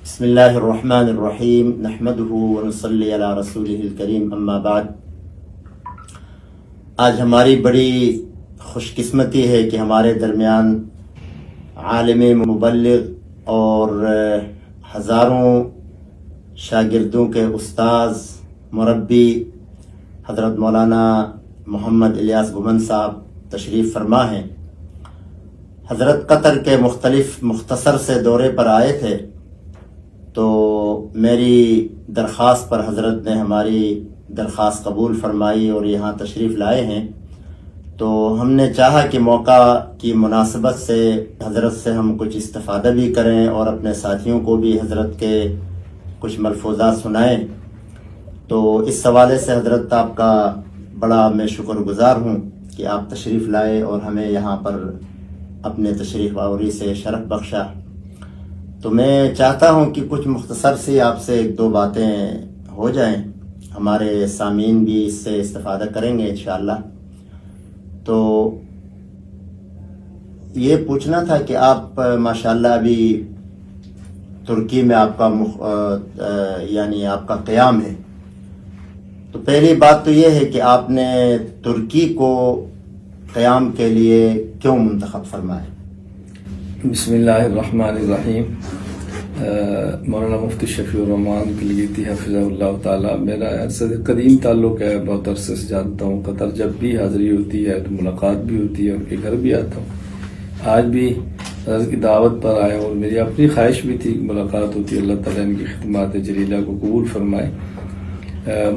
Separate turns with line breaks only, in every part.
بسم اللہ الرحمن الرحیم نحمده ونصلی علی رسولہ الکریم اما بعد۔ آج ہماری بڑی خوش قسمتی ہے کہ ہمارے درمیان عالم مبلغ اور ہزاروں شاگردوں کے استاذ مربی حضرت مولانا محمد الیاس گھمن صاحب تشریف فرما ہیں۔ حضرت قطر کے مختلف مختصر سے دورے پر آئے تھے، تو میری درخواست پر حضرت نے ہماری درخواست قبول فرمائی اور یہاں تشریف لائے ہیں۔ تو ہم نے چاہا کہ موقع کی مناسبت سے حضرت سے ہم کچھ استفادہ بھی کریں اور اپنے ساتھیوں کو بھی حضرت کے کچھ ملفوظات سنائیں۔ تو اس حوالے سے حضرت آپ کا بڑا میں شکر گزار ہوں کہ آپ تشریف لائے اور ہمیں یہاں پر اپنے تشریف آوری سے شرف بخشا۔ تو میں چاہتا ہوں کہ کچھ مختصر سی آپ سے ایک دو باتیں ہو جائیں، ہمارے سامعین بھی اس سے استفادہ کریں گے انشاءاللہ۔ تو یہ پوچھنا تھا کہ آپ ماشاءاللہ ابھی ترکی میں آپ کا یعنی آپ کا قیام ہے، تو پہلی بات تو یہ ہے کہ آپ نے ترکی کو قیام کے لیے کیوں منتخب فرمایا؟
بسم اللہ الرحمن الرحیم۔ مولانا مفتی شفیع الرحمان کلیتی حفظہ اللہ تعالیٰ، میرا قدیم تعلق ہے، بہت عرصے سے جانتا ہوں۔ قطر جب بھی حاضری ہوتی ہے تو ملاقات بھی ہوتی ہے، ان کے گھر بھی آتا ہوں۔ آج بھی حضرت کی دعوت پر آیا اور میری اپنی خواہش بھی تھی کہ ملاقات ہوتی ہے۔ اللہ تعالیٰ ان کی خدمات جلیلہ کو قبول فرمائے۔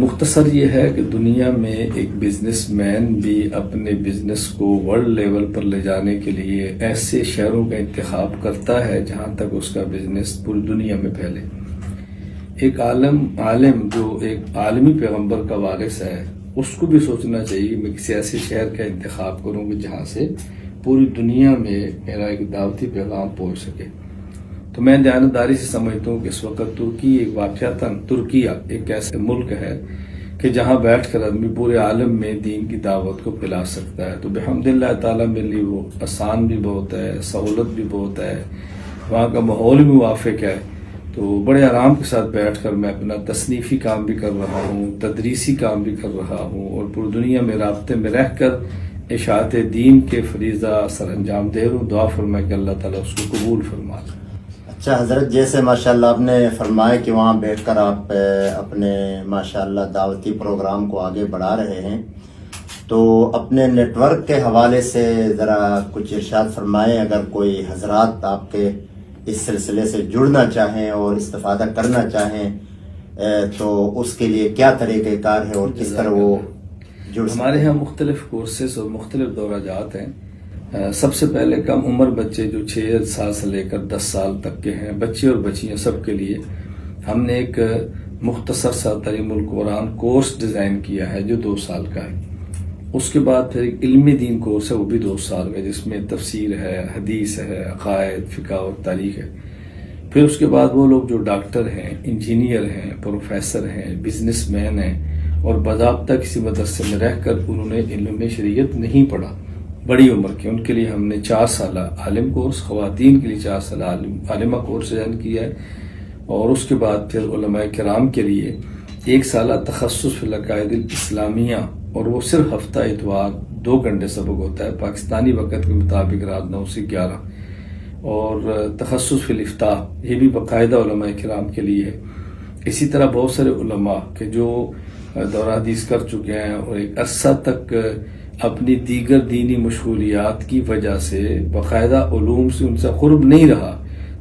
مختصر یہ ہے کہ دنیا میں ایک بزنس مین بھی اپنے بزنس کو ورلڈ لیول پر لے جانے کے لیے ایسے شہروں کا انتخاب کرتا ہے جہاں تک اس کا بزنس پوری دنیا میں پھیلے۔ ایک عالم جو ایک عالمی پیغمبر کا وارث ہے، اس کو بھی سوچنا چاہیے کہ میں کسی ایسے شہر کا انتخاب کروں گی جہاں سے پوری دنیا میں میرا ایک دعوتی پیغام پہنچ سکے۔ تو میں دیانتداری سے سمجھتا ہوں کہ اس وقت ترکی ایک واقعتاً ترکیہ ایک ایسا ملک ہے کہ جہاں بیٹھ کر آدمی پورے عالم میں دین کی دعوت کو پھیلا سکتا ہے۔ تو بحمد اللہ تعالیٰ میرے لیے وہ آسان بھی بہت ہے، سہولت بھی بہت ہے، وہاں کا ماحول بھی موافق ہے۔ تو بڑے آرام کے ساتھ بیٹھ کر میں اپنا تصنیفی کام بھی کر رہا ہوں، تدریسی کام بھی کر رہا ہوں، اور پوری دنیا میں رابطے میں رہ کر اشاعت دین کے فریضہ سر انجام دے رہا ہوں۔ دعا فرمائے کہ اللہ تعالیٰ اس کو قبول فرما لے۔
اچھا حضرت، جیسے ماشاءاللہ آپ نے فرمایا کہ وہاں بیٹھ کر آپ اپنے ماشاءاللہ دعوتی پروگرام کو آگے بڑھا رہے ہیں، تو اپنے نیٹ ورک کے حوالے سے ذرا کچھ ارشاد فرمائیں۔ اگر کوئی حضرات آپ کے اس سلسلے سے جڑنا چاہیں اور استفادہ کرنا چاہیں تو اس کے لیے کیا طریقہ کار ہے اور کس طرح وہ جڑ سکتے ہیں؟
ہمارے ہاں مختلف کورسز اور مختلف دورہ جات ہیں۔ سب سے پہلے کم عمر بچے جو 6 سال سے لے کر 10 سال تک کے ہیں، بچے اور بچیاں سب کے لیے ہم نے ایک مختصر سا تعلیم القرآن کورس ڈیزائن کیا ہے جو 2 سال کا ہے۔ اس کے بعد پھر ایک علمی دین کورس ہے، وہ بھی 2 سال کا، جس میں تفسیر ہے، حدیث ہے، عقائد، فقہ اور تاریخ ہے۔ پھر اس کے بعد وہ لوگ جو ڈاکٹر ہیں، انجینئر ہیں، پروفیسر ہیں، بزنس مین ہیں اور باضابطہ کسی مدرسے میں رہ کر انہوں نے علم شریعت نہیں پڑھا، بڑی عمر کے، ان کے لیے ہم نے 4 سالہ عالم کورس، خواتین کے لیے 4 سالہ عالمہ کورس ڈیزائن کیا ہے، اور اس کے بعد پھر علماء کرام کے لیے 1 سالہ تخصص فی العقائد الاسلامیہ، اور وہ صرف ہفتہ اتوار 2 گھنٹے سبق ہوتا ہے پاکستانی وقت کے مطابق، رات 9 سے 11، اور تخصص فی الافتاء یہ بھی باقاعدہ علماء کرام کے لیے ہے۔ اسی طرح بہت سارے علماء کہ جو دورہ حدیث کر چکے ہیں اور ایک عرصہ تک اپنی دیگر دینی مشغولیات کی وجہ سے باقاعدہ علوم سے ان سے قرب نہیں رہا،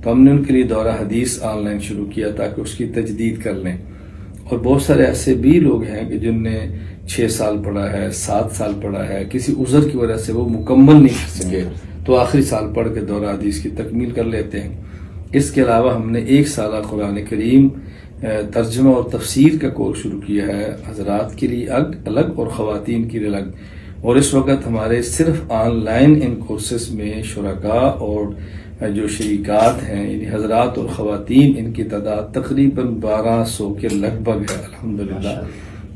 تو ہم نے ان کے لیے دورہ حدیث آن لائن شروع کیا تاکہ اس کی تجدید کر لیں۔ اور بہت سارے ایسے بھی لوگ ہیں کہ جن نے 6 سال پڑھا ہے، 7 سال پڑھا ہے، کسی عذر کی وجہ سے وہ مکمل نہیں کر سکے تو آخری سال پڑھ کے دورہ حدیث کی تکمیل کر لیتے ہیں۔ اس کے علاوہ ہم نے 1 سالہ قرآن کریم ترجمہ اور تفسیر کا کورس شروع کیا ہے، حضرات کے لیے الگ اور خواتین کے لیے الگ۔ اور اس وقت ہمارے صرف آن لائن ان کورسز میں شرکاء اور جو شریکات ہیں، یعنی حضرات اور خواتین، ان کی تعداد تقریباً 1200 کے لگ بھگ ہے الحمدللہ۔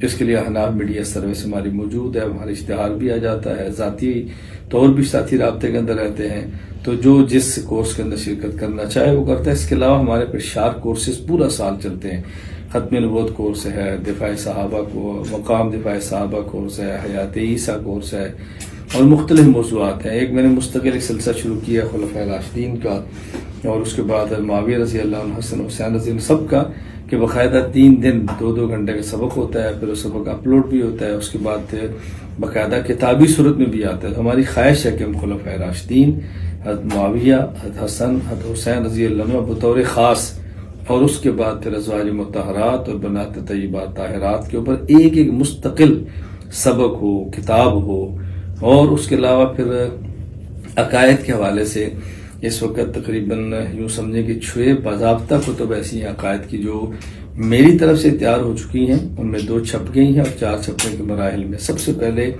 اس کے لیے احناف میڈیا سروس ہماری موجود ہے، ہمارا اشتہار بھی آ جاتا ہے، ذاتی طور بھی ساتھی رابطے کے اندر رہتے ہیں، تو جو جس کورس کے اندر شرکت کرنا چاہے وہ کرتا ہے۔ اس کے علاوہ ہمارے پھر شارک کورسز پورا سال چلتے ہیں، ختم نبوت کورس ہے، دفاع صحابہ کو مقام دفاع صحابہ کورس ہے، حیات عیسیٰ کورس ہے، اور مختلف موضوعات ہیں۔ ایک میں نے مستقل ایک سلسلہ شروع کیا خلفائے راشدین کا، اور اس کے بعد معاویہ رضی اللہ عنہ، حسن حسین رضی اللہ سب کا، کہ باقاعدہ 3 دن 2 گھنٹے کا سبق ہوتا ہے، پھر وہ سبق اپلوڈ بھی ہوتا ہے، اس کے بعد باقاعدہ کتابی صورت میں بھی آتا ہے۔ تو ہماری خواہش ہے کہ ہم خلفائے راشدین، حضرت معاویہ، حضرت حسن، حضرت حسین رضی اللہ عنہ بطور خاص، اور اس کے بعد پھر ازواج مطہرات اور بنات طیبات طاہرات کے اوپر ایک ایک مستقل سبق ہو، کتاب ہو، اور اس کے علاوہ پھر عقائد کے حوالے سے اس وقت تقریباً یوں سمجھیں کہ 6 باضابطہ کتب ایسی ہیں عقائد کی جو میری طرف سے تیار ہو چکی ہیں، ان میں 2 چھپ گئی ہیں اور 4 چھپنے کے مراحل میں۔ سب سے پہلے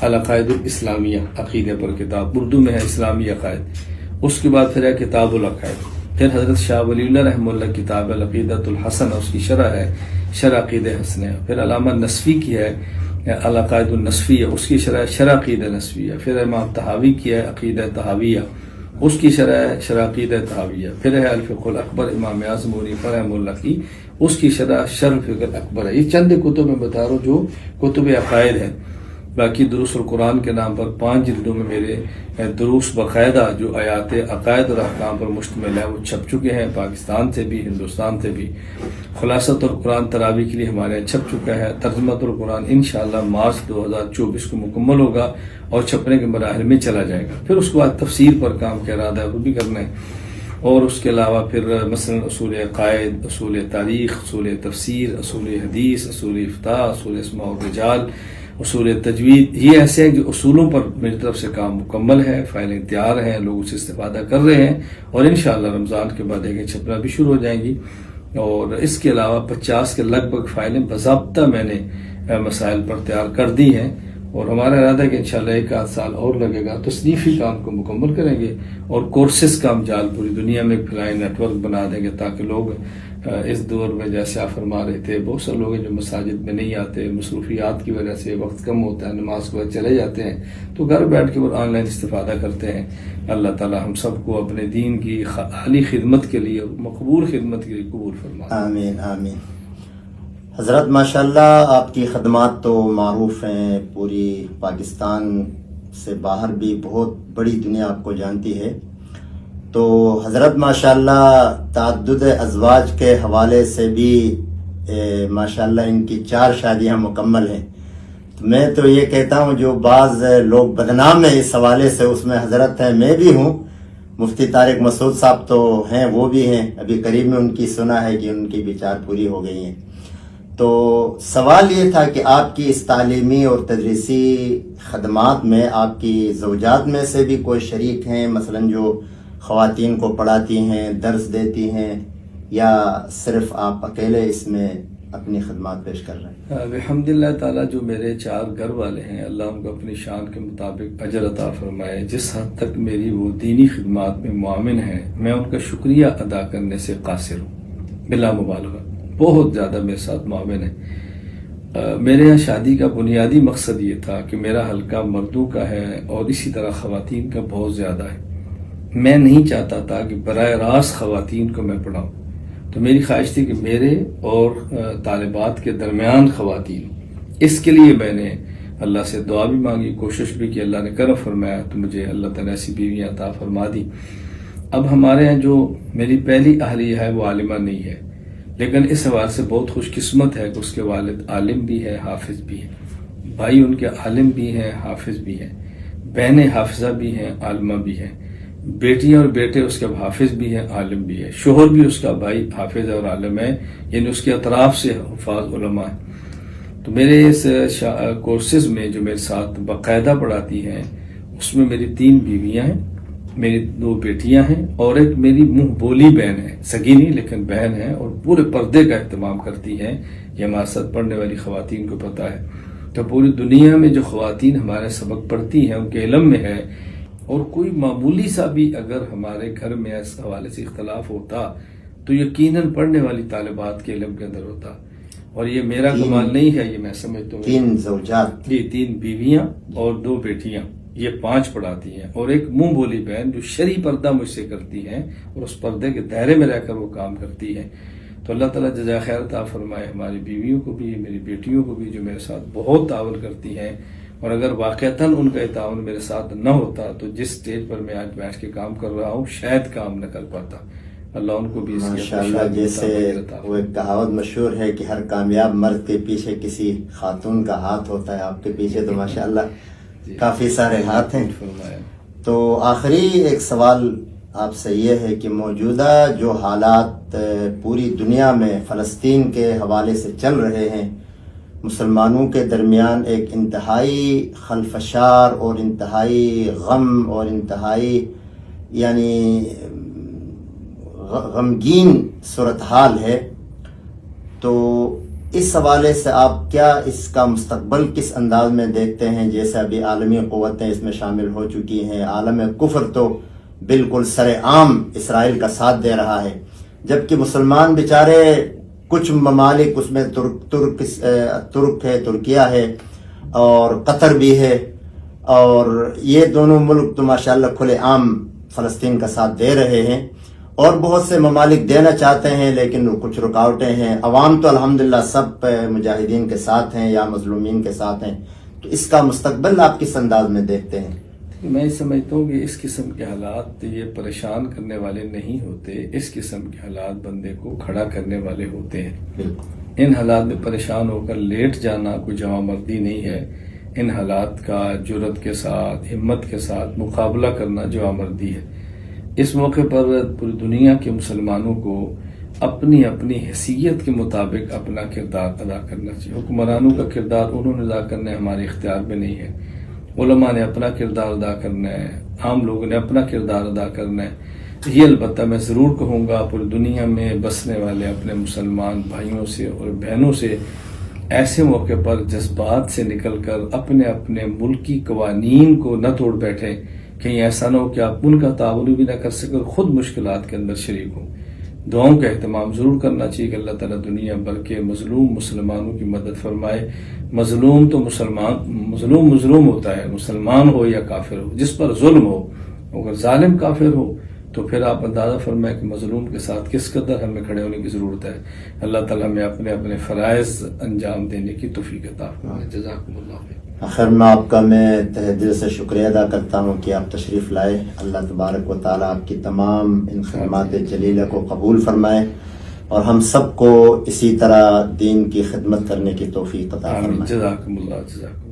العقائد الاسلامیہ، عقیدے پر کتاب، اردو میں ہے اسلامی عقائد، اس کے بعد پھر ہے کتاب العقائد، پھر حضرت شاہ ولی اللہ رحمہ اللہ کتاب العقیدۃ الحسن، اس کی شرح ہے شرح عقیدہ حسنہ، پھر علامہ نصفی کی ہے العقائد النصفیہ، اس کی شرح عقیدہ نصفیہ، پھر امام طحاوی کی ہے عقیدہ طحاویہ، اس کی شرح عقیدہ طحاویہ، پھر ہے الفقہ الاکبر امام اعظم ابو حنیفہ رحمہ اللہ کی، اس کی شرح فقہ الاکبر ہے۔ یہ چند کتب میں بتا رہا ہوں جو کتب عقائد ہیں۔ باقی دروس القرآن کے نام پر 5 جلدوں میں میرے دروس باقاعدہ جو آیات عقائد اور احکام پر مشتمل ہے وہ چھپ چکے ہیں، پاکستان سے بھی ہندوستان سے بھی۔ خلاصۃ القرآن تراویح کے لیے ہمارے یہاں چھپ چکا ہے۔ ترجمۃ القرآن انشاءاللہ مارچ 2024 کو مکمل ہوگا اور چھپنے کے مراحل میں چلا جائے گا۔ پھر اس کے بعد تفسیر پر کام کا ارادہ ہے، وہ بھی کرنا ہے، اور اس کے علاوہ پھر مثلا اصول عقائد، اصول تاریخ، اصول تفسیر، اصول حدیث، اصول افتاء، اصول اسماء الرجال، اصول تجوید، یہ ایسے ہیں جو اصولوں پر میری طرف سے کام مکمل ہے، فائلیں تیار ہیں، لوگ اسے استفادہ کر رہے ہیں، اور انشاءاللہ رمضان کے بعد ایک چھپنا بھی شروع ہو جائیں گی۔ اور اس کے علاوہ 50 کے لگ بھگ فائلیں باضابطہ میں نے مسائل پر تیار کر دی ہیں، اور ہمارا ارادہ ہے کہ انشاءاللہ 1 سال اور لگے گا، تصنیفی کام کو مکمل کریں گے، اور کورسز کا ہم جال پوری دنیا میں پھیلائیں، نیٹ ورک بنا دیں گے، تاکہ لوگ اس دور میں جیسے آپ فرما رہے تھے بہت سے لوگ ہیں جو مساجد میں نہیں آتے، مصروفیات کی وجہ سے وقت کم ہوتا ہے، نماز کے بعد چلے جاتے ہیں، تو گھر بیٹھ کے وہ آن لائن استفادہ کرتے ہیں۔ اللہ تعالی ہم سب کو اپنے دین کی عالی خدمت کے لیے، مقبول خدمت کے لیے قبول فرمائے۔
آمین آمین۔ حضرت ماشاءاللہ آپ کی خدمات تو معروف ہیں، پوری پاکستان سے باہر بھی بہت بڑی دنیا آپ کو جانتی ہے۔ تو حضرت ماشاءاللہ تعدد ازواج کے حوالے سے بھی ماشاءاللہ ان کی 4 شادیاں مکمل ہیں۔ تو میں تو یہ کہتا ہوں جو بعض لوگ بدنام ہیں اس حوالے سے، اس میں حضرت ہیں، میں بھی ہوں، مفتی طارق مسعود صاحب تو ہیں، وہ بھی ہیں، ابھی قریب میں ان کی سنا ہے کہ ان کی بھی 4 پوری ہو گئی ہیں۔ تو سوال یہ تھا کہ آپ کی اس تعلیمی اور تدریسی خدمات میں آپ کی زوجات میں سے بھی کوئی شریک ہیں، مثلا جو خواتین کو پڑھاتی ہیں، درس دیتی ہیں، یا صرف آپ اکیلے اس میں اپنی خدمات پیش کر رہے ہیں؟
الحمدللہ تعالیٰ جو میرے 4 گھر والے ہیں، اللہ ان کو اپنی شان کے مطابق اجر عطا فرمائے۔ جس حد تک میری وہ دینی خدمات میں معاون ہیں، میں ان کا شکریہ ادا کرنے سے قاصر ہوں، بلا مبالغہ، بہت زیادہ میرے ساتھ معاون ہیں۔ میرے یہاں شادی کا بنیادی مقصد یہ تھا کہ میرا حلقہ مردوں کا ہے اور اسی طرح خواتین کا بہت زیادہ ہے۔ میں نہیں چاہتا تھا کہ براہ راست خواتین کو میں پڑھاؤں، تو میری خواہش تھی کہ میرے اور طالبات کے درمیان خواتین، اس کے لیے میں نے اللہ سے دعا بھی مانگی، کوشش بھی کی، اللہ نے کرم فرمایا، تو مجھے اللہ تعالیٰ ایسی بیویاں عطا فرما دی۔ اب ہمارے یہاں جو میری پہلی اہلیہ ہے وہ عالمہ نہیں ہے، لیکن اس حوالے سے بہت خوش قسمت ہے کہ اس کے والد عالم بھی ہے، حافظ بھی ہے، بھائی ان کے عالم بھی ہیں، حافظ بھی ہیں، بہنیں حافظہ بھی ہیں، عالمہ بھی ہیں، بیٹیاں اور بیٹے اس کے حافظ بھی ہیں، عالم بھی ہے، شوہر بھی اس کا بھائی حافظ اور عالم ہے، یعنی اس کے اطراف سے حفاظ علماء ہیں۔ تو میرے اس کورسز میں جو میرے ساتھ باقاعدہ پڑھاتی ہیں، اس میں میری 3 بیویاں ہیں، میری 2 بیٹیاں ہیں، اور ایک میری منہ بولی بہن ہے، سگی نہیں لیکن بہن ہے، اور پورے پردے کا اہتمام کرتی ہیں، یہ ہمارے ساتھ پڑھنے والی خواتین کو پتہ ہے۔ تو پوری دنیا میں جو خواتین ہمارے سبق پڑھتی ہیں ان کے علم میں ہے، اور کوئی معمولی سا بھی اگر ہمارے گھر میں اس حوالے سے اختلاف ہوتا تو یقیناً پڑھنے والی طالبات کے علم کے اندر ہوتا۔ اور یہ میرا کمال نہیں ہے، یہ میں سمجھتا ہوں
3 زوجات،
یہ 3 بیویاں اور 2 بیٹیاں، یہ 5 پڑھاتی ہیں، اور ایک منہ بولی بہن جو شرعی پردہ مجھ سے کرتی ہیں اور اس پردے کے دائرے میں رہ کر وہ کام کرتی ہے. تو اللہ تعالیٰ جزائے خیر عطا فرمائے ہماری بیویوں کو بھی، میری بیٹیوں کو بھی، جو میرے ساتھ بہت تعاون کرتی ہیں. اور اگر واقعتاً ان کا تعاون میرے ساتھ نہ ہوتا تو جس سٹیج پر میں آج بیٹھ کے کام کر رہا ہوں شاید کام نہ کر پاتا. اللہ ان کو بھی اس کی
ماشاءاللہ. جیسے وہ ایک کہاوت مشہور ہے کہ ہر کامیاب مرد کے پیچھے کسی خاتون کا ہاتھ ہوتا ہے، آپ کے پیچھے تو ماشاءاللہ کافی سارے ہاتھ ہیں. تو آخری ایک سوال آپ سے یہ ہے کہ موجودہ جو حالات پوری دنیا میں فلسطین کے حوالے سے چل رہے ہیں، مسلمانوں کے درمیان ایک انتہائی خلفشار اور انتہائی غم اور انتہائی یعنی غمگین صورتحال ہے، تو اس حوالے سے آپ کیا اس کا مستقبل کس انداز میں دیکھتے ہیں؟ جیسے ابھی عالمی قوتیں اس میں شامل ہو چکی ہیں، عالم کفر تو بالکل سر عام اسرائیل کا ساتھ دے رہا ہے، جبکہ مسلمان بیچارے کچھ ممالک اس میں ترک ہے، ترکیہ ہے اور قطر بھی ہے، اور یہ دونوں ملک تو ماشاءاللہ کھلے عام فلسطین کا ساتھ دے رہے ہیں، اور بہت سے ممالک دینا چاہتے ہیں لیکن کچھ رکاوٹیں ہیں. عوام تو الحمدللہ سب مجاہدین کے ساتھ ہیں یا مظلومین کے ساتھ ہیں. تو اس کا مستقبل آپ کس انداز میں دیکھتے ہیں؟
میں سمجھتا ہوں کہ اس قسم کے حالات یہ پریشان کرنے والے نہیں ہوتے، اس قسم کے حالات بندے کو کھڑا کرنے والے ہوتے ہیں. ان حالات میں پریشان ہو کر لیٹ جانا کوئی جوان مردی نہیں ہے. ان حالات کا جرأت کے ساتھ، ہمت کے ساتھ مقابلہ کرنا جوان مردی ہے. اس موقع پر پوری دنیا کے مسلمانوں کو اپنی اپنی حیثیت کے مطابق اپنا کردار ادا کرنا چاہیے. حکمرانوں کا کردار انہوں نے ادا کرنا ہے، ہمارے اختیار میں نہیں ہے. علماء نے اپنا کردار ادا کرنا ہے، عام لوگوں نے اپنا کردار ادا کرنا ہے. یہ البتہ میں ضرور کہوں گا پوری دنیا میں بسنے والے اپنے مسلمان بھائیوں سے اور بہنوں سے ایسے موقع پر جذبات سے نکل کر اپنے اپنے ملکی قوانین کو نہ توڑ بیٹھیں. کہیں ایسا نہ ہو کہ آپ ان کا تعاون بھی نہ کر سکیں اور خود مشکلات کے اندر شریک ہوں. دعاؤں کا اہتمام ضرور کرنا چاہیے کہ اللہ تعالیٰ دنیا بھر کے مظلوم مسلمانوں کی مدد فرمائے. مظلوم تو مظلوم ہوتا ہے، مسلمان ہو یا کافر ہو، جس پر ظلم ہو. اگر ظالم کافر ہو تو پھر آپ اندازہ فرمائیں کہ مظلوم کے ساتھ کس قدر ہمیں کھڑے ہونے کی ضرورت ہے. اللہ تعالیٰ ہمیں اپنے اپنے فرائض انجام دینے کی توفیق عطا فرمائے. جزاکم اللہ خیر.
آخر میں آپ کا میں تہ دل سے شکریہ ادا کرتا ہوں کہ آپ تشریف لائے. اللہ تبارک و تعالیٰ آپ کی تمام ان خدمات جلیلہ کو قبول فرمائے اور ہم سب کو اسی طرح دین کی خدمت کرنے کی توفیق عطا فرمائے.
جزاکم اللہ.